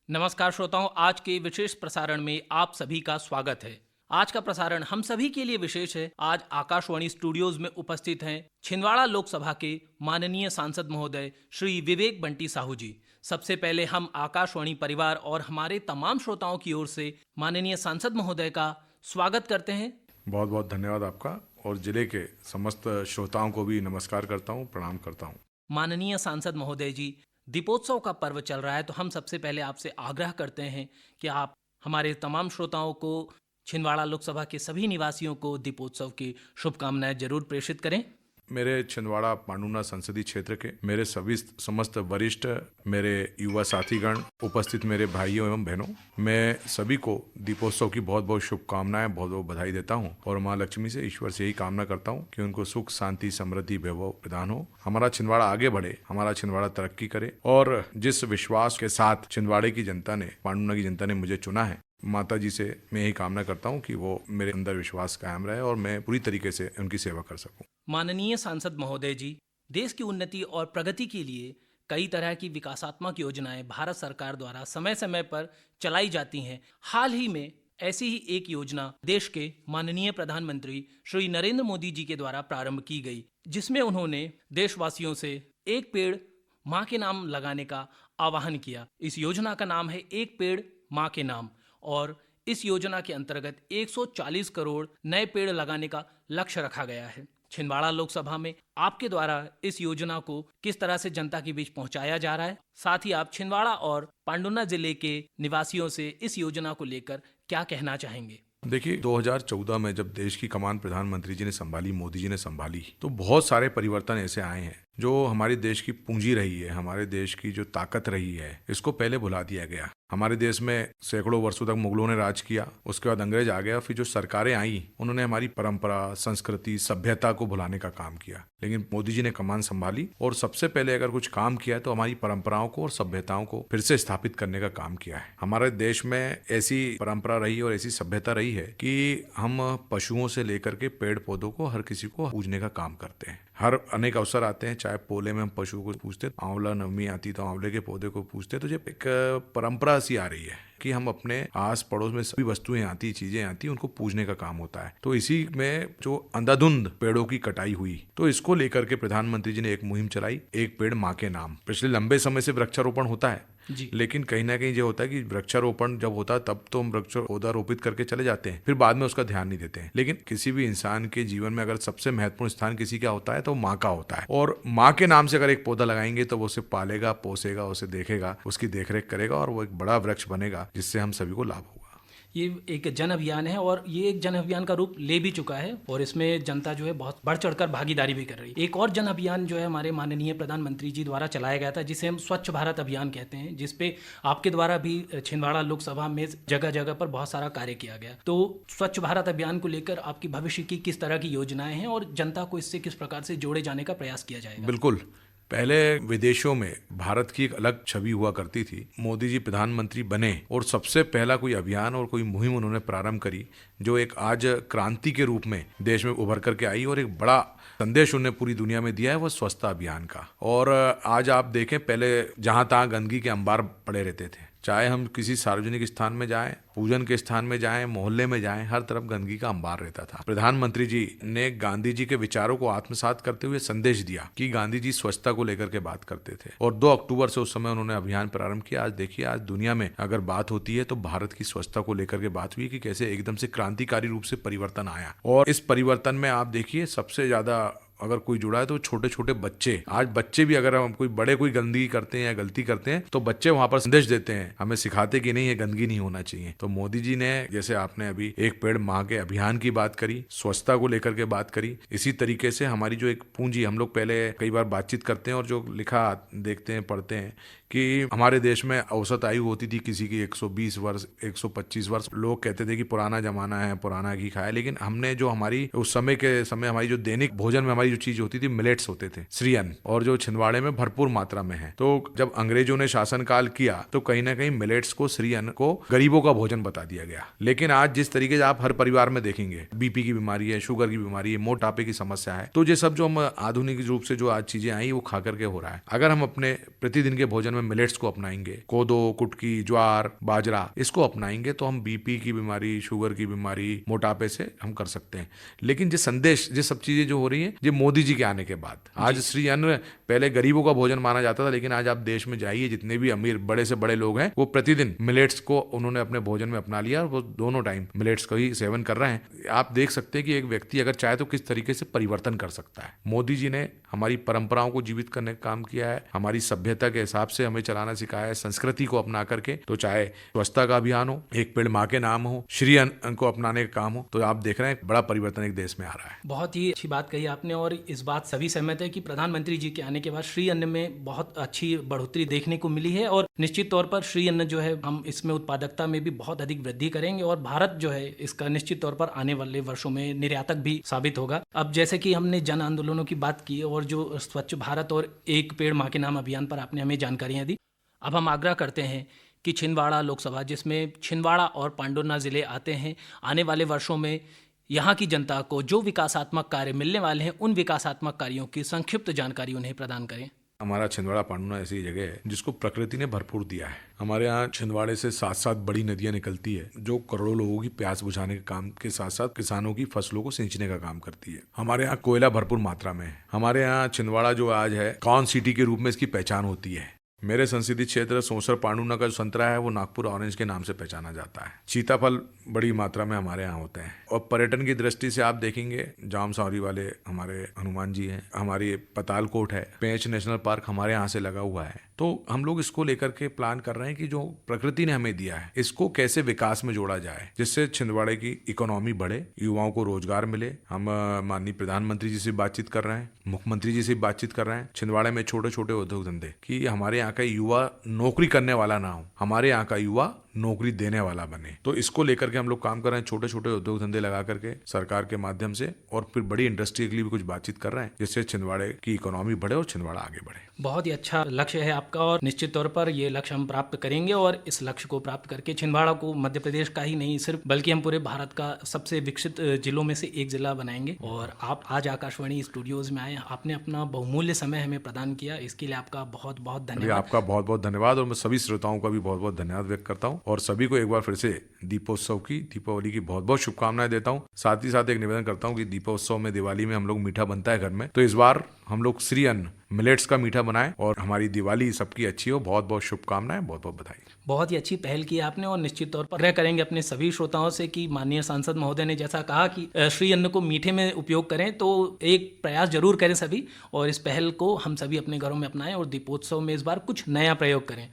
नमस्कार श्रोताओं, आज के विशेष प्रसारण में आप सभी का स्वागत है। आज का प्रसारण हम सभी के लिए विशेष है। आज आकाशवाणी स्टूडियोज में उपस्थित हैं छिंदवाड़ा लोकसभा के माननीय सांसद महोदय श्री विवेक बंटी साहू जी। सबसे पहले हम आकाशवाणी परिवार और हमारे तमाम श्रोताओं की ओर से माननीय सांसद महोदय का स्वागत करते हैं। बहुत बहुत धन्यवाद आपका और जिले के समस्त श्रोताओं को भी नमस्कार करता हूँ, प्रणाम करता हूँ। माननीय सांसद महोदय जी, दीपोत्सव का पर्व चल रहा है, तो हम सबसे पहले आपसे आग्रह करते हैं कि आप हमारे तमाम श्रोताओं को, छिंदवाड़ा लोकसभा के सभी निवासियों को दीपोत्सव की शुभकामनाएं जरूर प्रेषित करें। मेरे छिंदवाड़ा पांडुना संसदीय क्षेत्र के मेरे सभी समस्त वरिष्ठ, मेरे युवा साथीगण, उपस्थित मेरे भाइयों एवं बहनों, मैं सभी को दीपोत्सव की बहुत बहुत शुभकामनाएं, बहुत बहुत बधाई देता हूं और मां लक्ष्मी से, ईश्वर से यही कामना करता हूं कि उनको सुख, शांति, समृद्धि, वैभव प्रदान हो। हमारा छिंदवाड़ा आगे बढ़े, हमारा छिंदवाड़ा तरक्की करे और जिस विश्वास के साथ छिंदवाड़े की जनता ने, पांडुना की जनता ने मुझे चुना है, माता जी से मैं यही कामना करता हूं कि वो मेरे अंदर विश्वास कायम रहे और मैं पूरी तरीके से उनकी सेवा कर सकूं। माननीय सांसद महोदय जी, देश की उन्नति और प्रगति के लिए कई तरह की विकासात्मक योजनाएं भारत सरकार द्वारा समय समय पर चलाई जाती हैं। हाल ही में ऐसी ही एक योजना देश के माननीय प्रधानमंत्री श्री नरेंद्र मोदी जी के द्वारा प्रारंभ की गई, जिसमें उन्होंने देशवासियों से एक पेड़ माँ के नाम लगाने का आह्वान किया। इस योजना का नाम है एक पेड़ माँ के नाम और इस योजना के अंतर्गत 140 करोड़ नए पेड़ लगाने का लक्ष्य रखा गया है। छिंदवाड़ा लोकसभा में आपके द्वारा इस योजना को किस तरह से जनता के बीच पहुंचाया जा रहा है, साथ ही आप छिंदवाड़ा और पांडुना जिले के निवासियों से इस योजना को लेकर क्या कहना चाहेंगे? देखिए, 2014 में जब देश की कमान प्रधानमंत्री जी ने संभाली, मोदी जी ने संभाली, तो बहुत सारे परिवर्तन ऐसे आए हैं जो हमारे देश की पूंजी रही है, हमारे देश की जो ताकत रही है, इसको पहले भुला दिया गया। हमारे देश में सैकड़ों वर्षों तक मुगलों ने राज किया, उसके बाद अंग्रेज आ गया, फिर जो सरकारें आई उन्होंने हमारी परंपरा, संस्कृति, सभ्यता को भुलाने का काम किया। लेकिन मोदी जी ने कमान संभाली और सबसे पहले अगर कुछ काम किया है तो हमारी परंपराओं को और सभ्यताओं को फिर से स्थापित करने का काम किया है। हमारे देश में ऐसी परंपरा रही और ऐसी सभ्यता रही है कि हम पशुओं से लेकर के पेड़ पौधों को, हर किसी को पूजने का काम करते हैं। हर अनेक अवसर आते हैं, चाहे पोले में हम पशुओं को पूजते, आंवला नवमी आती तो आंवले के पौधे को पूजते, तो जब एक परंपरा सी आ रही है कि हम अपने आस पड़ोस में सभी वस्तुएं आती, चीजें आती, उनको पूजने का काम होता है। तो इसी में जो अंधाधुंध पेड़ों की कटाई हुई, तो इसको लेकर के प्रधानमंत्री जी ने एक मुहिम चलाई, एक पेड़ माँ के नाम। पिछले लंबे समय से वृक्षारोपण होता है जी। लेकिन कहीं ना कहीं जो होता है कि वृक्षारोपण जब होता है तब तो हम वृक्ष पौधा रोपित करके चले जाते हैं, फिर बाद में उसका ध्यान नहीं देते हैं। लेकिन किसी भी इंसान के जीवन में अगर सबसे महत्वपूर्ण स्थान किसी का होता है तो माँ का होता है, और माँ के नाम से अगर एक पौधा लगाएंगे तो वो उसे पालेगा, पोसेगा, उसे देखेगा, उसकी देखरेख करेगा और वो एक बड़ा वृक्ष बनेगा जिससे हम सभी को लाभ होगा। ये एक जन अभियान है और ये एक जन अभियान का रूप ले भी चुका है और इसमें जनता जो है बहुत बढ़ चढ़कर भागीदारी भी कर रही है। एक और जन अभियान जो है हमारे माननीय प्रधानमंत्री जी द्वारा चलाया गया था, जिसे हम स्वच्छ भारत अभियान कहते हैं, जिसपे आपके द्वारा भी छिंदवाड़ा लोकसभा में जगह जगह पर बहुत सारा कार्य किया गया। तो स्वच्छ भारत अभियान को लेकर आपकी भविष्य की किस तरह की योजनाएं हैं और जनता को इससे किस प्रकार से जोड़े जाने का प्रयास किया जाएगा? बिल्कुल, पहले विदेशों में भारत की एक अलग छवि हुआ करती थी। मोदी जी प्रधानमंत्री बने और सबसे पहला कोई अभियान और कोई मुहिम उन्होंने प्रारंभ करी जो एक आज क्रांति के रूप में देश में उभर करके आई और एक बड़ा संदेश उन्हें पूरी दुनिया में दिया है, वो स्वच्छता अभियान का। और आज आप देखें, पहले जहां तहां गंदगी के अंबार पड़े रहते थे, चाहे हम किसी सार्वजनिक स्थान में जाएं, पूजन के स्थान में जाएं, मोहल्ले में जाएं, हर तरफ गंदगी का अंबार रहता था। प्रधानमंत्री जी ने गांधी जी के विचारों को आत्मसात करते हुए संदेश दिया कि गांधी जी स्वच्छता को लेकर के बात करते थे और 2 अक्टूबर से उस समय उन्होंने अभियान प्रारंभ किया। आज देखिए, आज दुनिया में अगर बात होती है तो भारत की स्वच्छता को लेकर के बात हुई कि कैसे एकदम से क्रांतिकारी रूप से परिवर्तन आया। और इस परिवर्तन में आप देखिए, सबसे ज्यादा अगर कोई जुड़ा है तो छोटे छोटे बच्चे। आज बच्चे भी अगर हम कोई बड़े कोई गंदगी करते हैं या गलती करते हैं तो बच्चे वहां पर संदेश देते हैं, हमें सिखाते कि नहीं, ये गंदगी नहीं होना चाहिए। तो मोदी जी ने, जैसे आपने अभी एक पेड़ माँ के अभियान की बात करी, स्वच्छता को लेकर के बात करी, इसी तरीके से हमारी जो एक पूंजी, हम लोग पहले कई बार बातचीत करते हैं और जो लिखा देखते हैं, पढ़ते हैं कि हमारे देश में औसत आयु होती थी किसी की 120 वर्ष, 125 वर्ष। लोग कहते थे कि पुराना जमाना है, पुराना घी खाया। लेकिन हमने जो हमारी उस समय के समय हमारी जो दैनिक भोजन में हमारी वाली जो चीज होती थी मिलेट्स होते थे, श्री अन्न, और जो छिंदवाड़े में भरपूर मात्रा में है। तो जब अंग्रेजों ने शासनकाल किया तो कहीं ना कहीं मिलेट्स को, श्री अन्न को गरीबों का भोजन बता दिया गया। लेकिन आज जिस तरीके से आप हर परिवार में देखेंगे, बीपी की बीमारी है, शुगर की बीमारी है, मोटापे की समस्या है, तो ये सब जो हम आधुनिक रूप से जो आज चीजें आई वो खा करके हो रहा है। अगर हम अपने प्रतिदिन के भोजन में मिलेट्स को अपनाएंगे, कोदो, कुटकी, ज्वार, बाजरा, इसको अपनाएंगे तो हम बीपी की बीमारी, शुगर की बीमारी, मोटापे से हम कर सकते हैं। लेकिन ये संदेश, ये सब चीजें जो हो रही हैं, ये मोदी जी के आने के बाद, आज श्री अन्न पहले गरीबों का भोजन माना जाता था, लेकिन आज आप देश में जाइए, जितने भी अमीर बड़े से बड़े लोग हैं वो प्रतिदिन मिलेट्स को उन्होंने अपने भोजन में अपना लिया और वो दोनों टाइम मिलेट्स का ही सेवन कर रहे हैं। आप देख सकते हैं कि एक व्यक्ति अगर चाहे तो किस तरीके से परिवर्तन कर सकता है। मोदी जी ने हमारी परंपराओं को जीवित करने का काम किया है, हमारी सभ्यता के हिसाब से हमें चलाना सिखाया है, संस्कृति को अपना करके। तो चाहे स्वच्छता का अभियान हो, एक पेड़ माँ के नाम हो, श्री अन्न को अपनाने का काम हो, तो आप देख रहे हैं बड़ा परिवर्तन एक देश में आ रहा है। बहुत ही अच्छी बात कही आपने, और इस बात सभी सहमत है कि प्रधानमंत्री जी के आने के बाद श्री अन्न में बहुत अच्छी बढ़ोतरी देखने को मिली है, और निश्चित तौर पर श्री अन्न जो है हम इसमें उत्पादकता में भी बहुत अधिक वृद्धि करेंगे, और भारत जो है इसका निश्चित तौर पर आने वाले वर्षों में निर्यातक भी साबित होगा। अब जैसे कि हमने जन आंदोलनों की बात की और जो स्वच्छ भारत और एक पेड़ माँ के नाम अभियान पर आपने हमें जानकारियाँ दी, अब हम आग्रह करते हैं कि छिंदवाड़ा लोकसभा, जिसमें छिंदवाड़ा और पांडुर्ना जिले आते हैं, आने वाले वर्षों में यहाँ की जनता को जो विकासात्मक कार्य मिलने वाले हैं, उन विकासात्मक कार्यों की संक्षिप्त जानकारी उन्हें प्रदान करें। हमारा छिंदवाड़ा पांडुर्ना ऐसी जगह है जिसको प्रकृति ने भरपूर दिया है। हमारे यहाँ छिंदवाड़े से 7 बड़ी नदियां निकलती है जो करोड़ों लोगों की प्यास बुझाने के काम के साथ साथ किसानों की फसलों को सिंचने का काम करती है। हमारे यहाँ कोयला भरपूर मात्रा में है। हमारे यहाँ छिंदवाड़ा जो आज है कॉर्न सिटी के रूप में इसकी पहचान होती है। मेरे संसदीय क्षेत्र सौंसर पांडुर्ना का जो संतरा है वो नागपुर ऑरेंज के नाम से पहचाना जाता है। सीताफल बड़ी मात्रा में हमारे यहाँ होते हैं। और पर्यटन की दृष्टि से आप देखेंगे, जाम सौरी वाले हमारे हनुमान जी हैं, हमारी पतालकोट है, पेंच नेशनल पार्क हमारे यहाँ से लगा हुआ है। तो हम लोग इसको लेकर के प्लान कर रहे हैं कि जो प्रकृति ने हमें दिया है इसको कैसे विकास में जोड़ा जाए, जिससे छिंदवाड़े की इकोनॉमी बढ़े, युवाओं को रोजगार मिले। हम माननीय प्रधानमंत्री जी से बातचीत कर रहे हैं, मुख्यमंत्री जी से बातचीत कर रहे हैं। छिंदवाड़े में छोटे छोटे उद्योग धंधे कि हमारे यहाँ का युवा नौकरी करने वाला ना हो, हमारे यहाँ का युवा नौकरी देने वाला बने। तो इसको लेकर के हम लोग काम कर रहे हैं, छोटे छोटे उद्योग धंधे लगा करके सरकार के माध्यम से, और फिर बड़ी इंडस्ट्री के लिए भी कुछ बातचीत कर रहे हैं जिससे छिंदवाड़े की इकोनॉमी बढ़े और छिंदवाड़ा आगे बढ़े। बहुत ही अच्छा लक्ष्य है आपका, और निश्चित तौर पर ये लक्ष्य हम प्राप्त करेंगे, और इस लक्ष्य को प्राप्त करके छिंदवाड़ा को मध्य प्रदेश का ही नहीं सिर्फ बल्कि हम पूरे भारत का सबसे विकसित जिलों में से एक जिला बनाएंगे। और आप आज आकाशवाणी स्टूडियोज में आए, आपने अपना बहुमूल्य समय हमें प्रदान किया, इसके लिए आपका बहुत बहुत धन्यवाद। आपका बहुत बहुत धन्यवाद, और मैं सभी श्रोताओं का भी बहुत बहुत धन्यवाद व्यक्त करता हूँ, और सभी को एक बार फिर से दीपोत्सव की, दीपावली की बहुत बहुत शुभकामनाएं देता हूँ। साथ ही साथ एक निवेदन करता हूँ कि दीपोत्सव में, दिवाली में हम लोग मीठा बनता है घर में, तो इस बार हम लोग श्री अन्न मिलेट्स का मीठा बनाएं और हमारी दिवाली सबकी अच्छी हो। बहुत बहुत शुभकामनाएं, बहुत बहुत बधाई। बहुत ही अच्छी पहल की आपने, और निश्चित तौर पर आग्रह करेंगे अपने सभी श्रोताओं से कि माननीय सांसद महोदय ने जैसा कहा कि श्री अन्न को मीठे में उपयोग करें, तो एक प्रयास जरूर करें सभी, और इस पहल को हम सभी अपने घरों में अपनाएं, और दीपोत्सव में इस बार कुछ नया प्रयोग करें।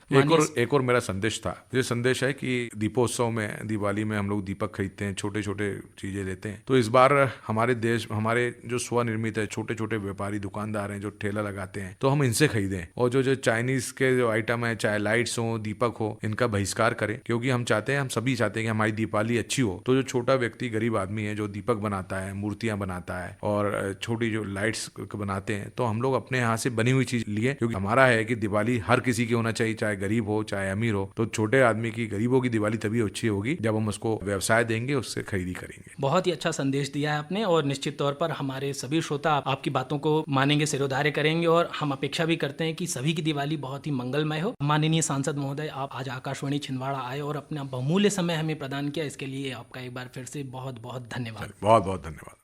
एक और मेरा संदेश था, ये संदेश है कि दीपोत्सव में, दिवाली में हम लोग दीपक खरीदते हैं, छोटे छोटे चीजें लेते हैं, तो इस बार हमारे देश, हमारे जो स्वनिर्मित है, छोटे छोटे व्यापारी दुकानदार हैं जो ठेला लगाते हैं, तो हम इनसे खरीदें, और जो चाइनीज के जो आइटम है, चाहे लाइट्स हो, दीपक हो, इनका बहिष्कार करें। क्योंकि हम चाहते हैं, हम सभी चाहते हैं कि हमारी दीपावली अच्छी हो। तो जो छोटा व्यक्ति, गरीब आदमी है जो दीपक बनाता है, मूर्तियां बनाता है और छोटी जो लाइट्स बनाते हैं, तो हम लोग अपने यहाँ से बनी हुई चीज लिए, क्योंकि हमारा है कि दिवाली हर किसी की होना चाहिए, चाहे गरीब हो चाहे अमीर हो। तो छोटे आदमी की, गरीबों की दिवाली तभी अच्छी होगी जब हम उसको व्यवसाय देंगे, उससे खरीदी करेंगे। बहुत ही अच्छा संदेश दिया है आपने, और निश्चित तौर पर हमारे सभी श्रोता आपकी बातों को मानेंगे, सिरोधार्य करेंगे, और हम अपेक्षा भी करते हैं कि सभी की दिवाली बहुत ही मंगलमय हो। माननीय सांसद महोदय, आप आज आकाशवाणी छिंदवाड़ा आए और अपना बहुमूल्य समय हमें प्रदान किया, इसके लिए आपका एक बार फिर से बहुत बहुत धन्यवाद। बहुत बहुत धन्यवाद।